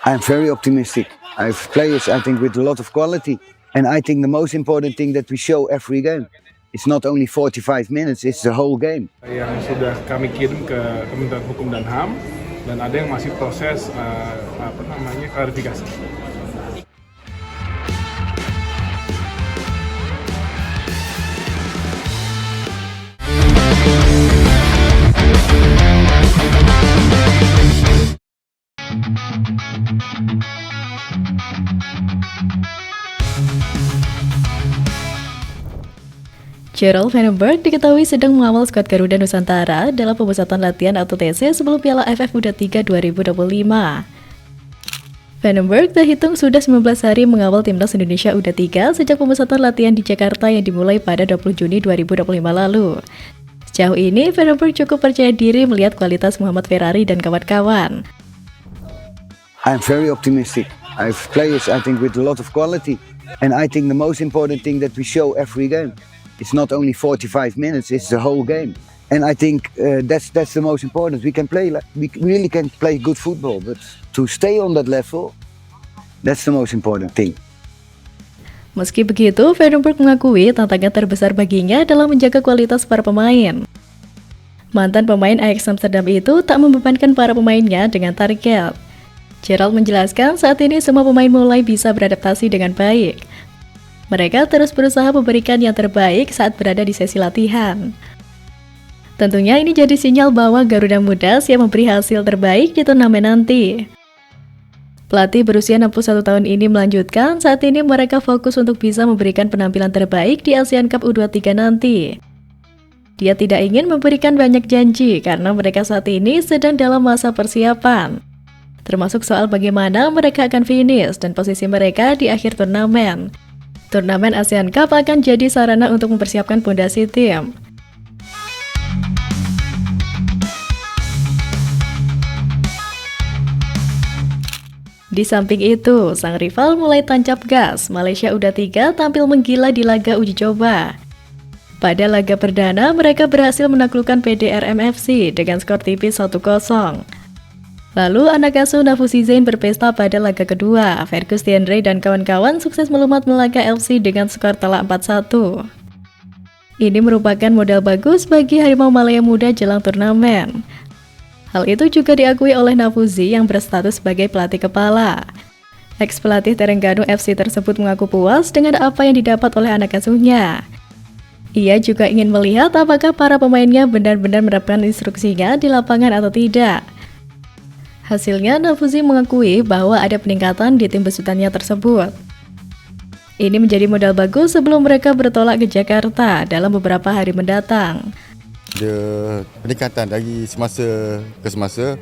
I'm very optimistic. I have players, I think, with a lot of quality. And I think the most important thing that we show every game. It's not only 45 minutes, it's the whole game. Yang sudah kami kirim ke Kementerian Hukum dan HAM, dan ada yang masih proses klarifikasi. Gerald Vandenberg diketahui sedang mengawal skuad Garuda Nusantara dalam pemusatan latihan atau TC sebelum Piala AFF U23 2025. Vandenberg terhitung sudah 19 hari mengawal timnas Indonesia U23 sejak pemusatan latihan di Jakarta yang dimulai pada 20 Juni 2025 lalu. Sejauh ini, Vandenberg cukup percaya diri melihat kualitas Muhammad Ferrari dan kawan-kawan. I'm very optimistic. I have players, I think, with a lot of quality. And I think the most important thing that we show every game. It's not only 45 minutes, it's the whole game. And I think that's the most important. We really can play good football, but to stay on that level, that's the most important thing. Meski begitu, Vandenberg mengakui tantangan terbesar baginya adalah menjaga kualitas para pemain. Mantan pemain Ajax Amsterdam itu tak membebankan para pemainnya dengan target. Gerald menjelaskan saat ini semua pemain mulai bisa beradaptasi dengan baik. Mereka terus berusaha memberikan yang terbaik saat berada di sesi latihan. Tentunya ini jadi sinyal bahwa Garuda Muda siap memberi hasil terbaik di turnamen nanti. Pelatih berusia 61 tahun ini melanjutkan saat ini mereka fokus untuk bisa memberikan penampilan terbaik di Asian Cup U23 nanti. Dia tidak ingin memberikan banyak janji karena mereka saat ini sedang dalam masa persiapan. Termasuk soal bagaimana mereka akan finish dan posisi mereka di akhir turnamen. Turnamen ASEAN Cup akan jadi sarana untuk mempersiapkan pondasi tim. Di samping itu, sang rival mulai tancap gas. Malaysia U23 tampil menggila di laga uji coba. Pada laga perdana, mereka berhasil menaklukkan PDRM FC dengan skor tipis 1-0. Lalu anak asuh Nafuzi Zain berpesta pada laga kedua. Fergus Tienre dan kawan-kawan sukses melumat Melaka FC dengan skor telak 4-1. Ini merupakan modal bagus bagi Harimau Malaya Muda jelang turnamen. Hal itu juga diakui oleh Nafuzi yang berstatus sebagai pelatih kepala. Ex-pelatih Terengganu FC tersebut mengaku puas dengan apa yang didapat oleh anak asuhnya. Ia juga ingin melihat apakah para pemainnya benar-benar menerapkan instruksinya di lapangan atau tidak. Hasilnya, Nafuzi mengakui bahwa ada peningkatan di tim besutannya tersebut. Ini menjadi modal bagus sebelum mereka bertolak ke Jakarta dalam beberapa hari mendatang. Ada peningkatan dari semasa ke semasa.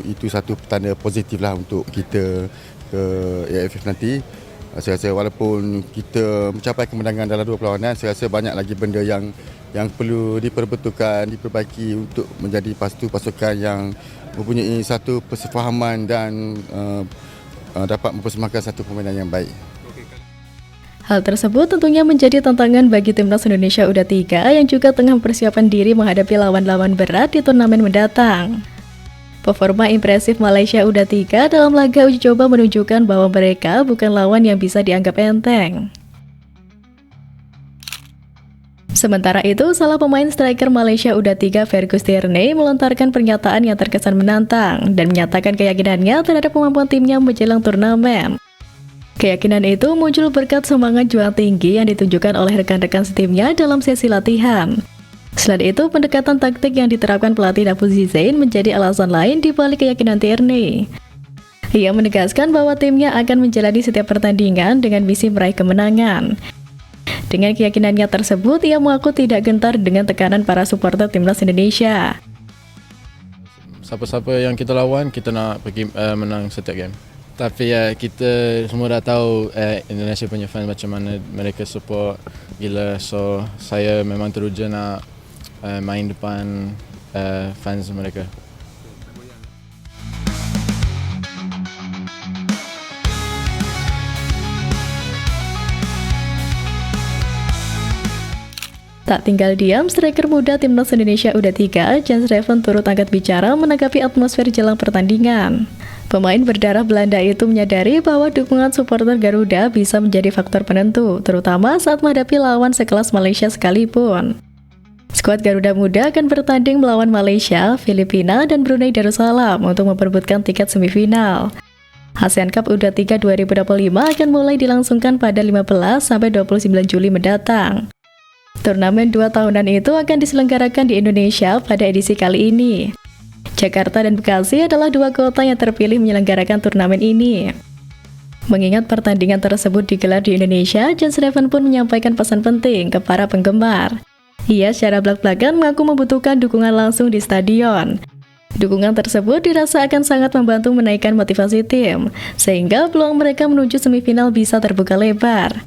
Itu satu petanda positif lah untuk kita ke AFF nanti. Saya rasa walaupun kita mencapai kemenangan dalam dua perlawanan, saya rasa banyak lagi benda yang perlu diperbetulkan, diperbaiki untuk menjadi pasukan yang mempunyai satu persefahaman dan dapat mempersembahkan satu permainan yang baik. Hal tersebut tentunya menjadi tantangan bagi timnas Indonesia U23 yang juga tengah mempersiapkan diri menghadapi lawan-lawan berat di turnamen mendatang. Performa impresif Malaysia U23 dalam laga uji coba menunjukkan bahwa mereka bukan lawan yang bisa dianggap enteng. Sementara itu, salah pemain striker Malaysia U23 Fergus Tierney melontarkan pernyataan yang terkesan menantang dan menyatakan keyakinannya terhadap kemampuan timnya menjelang turnamen. Keyakinan itu muncul berkat semangat juang tinggi yang ditunjukkan oleh rekan-rekan setimnya dalam sesi latihan. Selain itu, pendekatan taktik yang diterapkan pelatih Nafuzi Zain menjadi alasan lain di balik keyakinan Tierney. Ia menegaskan bahwa timnya akan menjalani setiap pertandingan dengan misi meraih kemenangan. Dengan keyakinannya tersebut, ia mengaku tidak gentar dengan tekanan para supporter timnas Indonesia. Siapa-siapa yang kita lawan, kita nak pergi menang setiap game. Tapi ya, kita semua dah tahu Indonesia punya fans macam mana mereka support gila. So, saya memang teruja nak main depan fans mereka. Tak tinggal diam, striker muda timnas Indonesia U23, Jens Reven turut angkat bicara menanggapi atmosfer jelang pertandingan. Pemain berdarah Belanda itu menyadari bahwa dukungan supporter Garuda bisa menjadi faktor penentu, terutama saat menghadapi lawan sekelas Malaysia sekalipun. Skuad Garuda Muda akan bertanding melawan Malaysia, Filipina, dan Brunei Darussalam untuk memperebutkan tiket semifinal. ASEAN Cup U23 2025 akan mulai dilangsungkan pada 15 sampai 29 Juli mendatang. Turnamen 2 tahunan itu akan diselenggarakan di Indonesia pada edisi kali ini. Jakarta dan Bekasi adalah 2 kota yang terpilih menyelenggarakan turnamen ini. Mengingat pertandingan tersebut digelar di Indonesia, John Seven pun menyampaikan pesan penting ke para penggemar. Ia secara belak-belakan mengaku membutuhkan dukungan langsung di stadion. Dukungan tersebut dirasa akan sangat membantu menaikkan motivasi tim, sehingga peluang mereka menuju semifinal bisa terbuka lebar.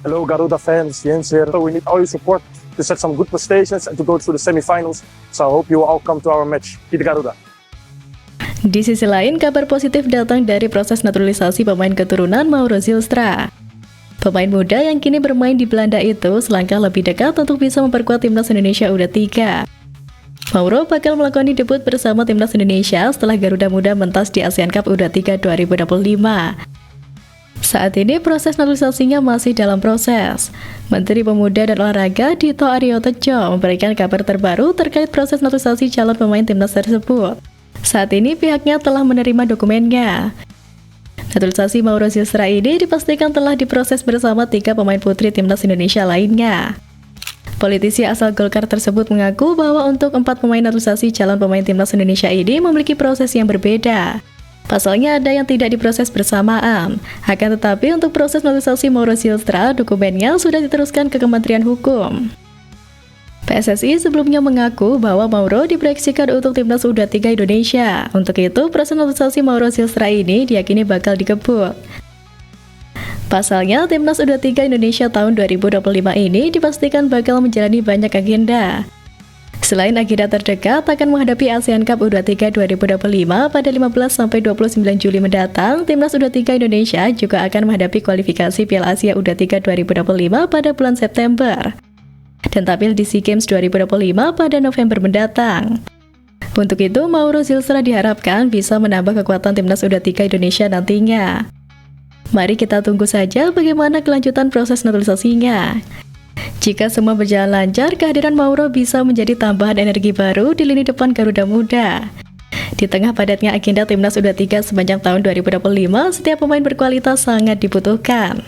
Hello Garuda fans, Jens here. We need all your support to set some good prestations and to go through the semi-finals. So I hope you will all come to our match. Hit Garuda! Di sisi lain, kabar positif datang dari proses naturalisasi pemain keturunan Mauro Zylstra. Pemain muda yang kini bermain di Belanda itu selangkah lebih dekat untuk bisa memperkuat timnas Indonesia U23. Mauro bakal melakoni debut bersama timnas Indonesia setelah Garuda Muda mentas di ASEAN Cup U23 2025. Saat ini proses naturalisasinya masih dalam proses. Menteri Pemuda dan Olahraga Dito Aryo Tejo memberikan kabar terbaru terkait proses naturalisasi calon pemain timnas tersebut. Saat ini pihaknya telah menerima dokumennya. Naturalisasi Mauro Zylstra ini dipastikan telah diproses bersama 3 pemain putri timnas Indonesia lainnya. Politisi asal Golkar tersebut mengaku bahwa untuk 4 pemain naturalisasi calon pemain timnas Indonesia ini memiliki proses yang berbeda. Pasalnya ada yang tidak diproses bersamaan. Akan tetapi untuk proses naturalisasi Mauro Zylstra, dokumennya sudah diteruskan ke Kementerian Hukum. PSSI sebelumnya mengaku bahwa Mauro diproyeksikan untuk timnas U23 Indonesia. Untuk itu, proses naturalisasi Mauro Zylstra ini diyakini bakal dikebut. Pasalnya, timnas U23 Indonesia tahun 2025 ini dipastikan bakal menjalani banyak agenda. Selain agenda terdekat akan menghadapi ASEAN Cup U23 2025 pada 15-29 Juli mendatang, timnas U23 Indonesia juga akan menghadapi kualifikasi Piala Asia U23 2025 pada bulan September dan tampil di SEA Games 2025 pada November mendatang. Untuk itu, Mauro Zylstra diharapkan bisa menambah kekuatan timnas U23 Indonesia nantinya. Mari kita tunggu saja bagaimana kelanjutan proses naturalisasinya. Jika semua berjalan lancar, kehadiran Mauro bisa menjadi tambahan energi baru di lini depan Garuda Muda. Di tengah padatnya agenda timnas U23 sepanjang tahun 2025, setiap pemain berkualitas sangat dibutuhkan.